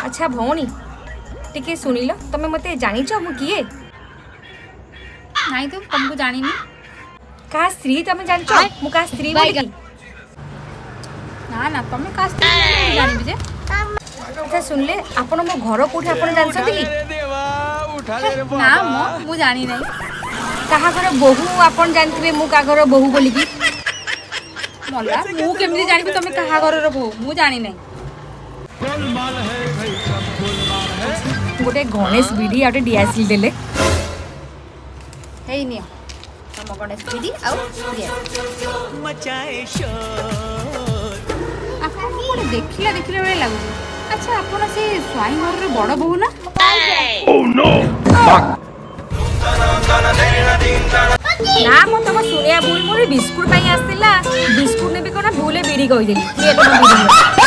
अच्छा भौणी टिके सुनिल तमे मते जानिच मु किए नहीं तो तुमको जानी नहीं का स्त्री तमे जानिच मु का स्त्री बोली की ना ना तुम का स्त्री जानी जे अच्छा सुनले आपण मो घर कोठी आपण जानछथि की ना मु जानी नहीं कहा घर बहु आपण जानथिबे मु का घर बहु बोली की मला मु केमि जानिबी तुम कहा घर रो बहू मु जानी नहीं गोटे गणेश विधि आटे डियासिल देले हे नियो तुम गणेश विधि आउ आपको देखिला देखिला बेले लागु अच्छा आपण से स्वाई घर रे बड़ बहू ना ना मो तम सुनिया भूल मोर बिस्कुट पई आस्तिला बिस्कुट नेबे कोना भूले बिड़ी कहि देली ये तम बिड़ी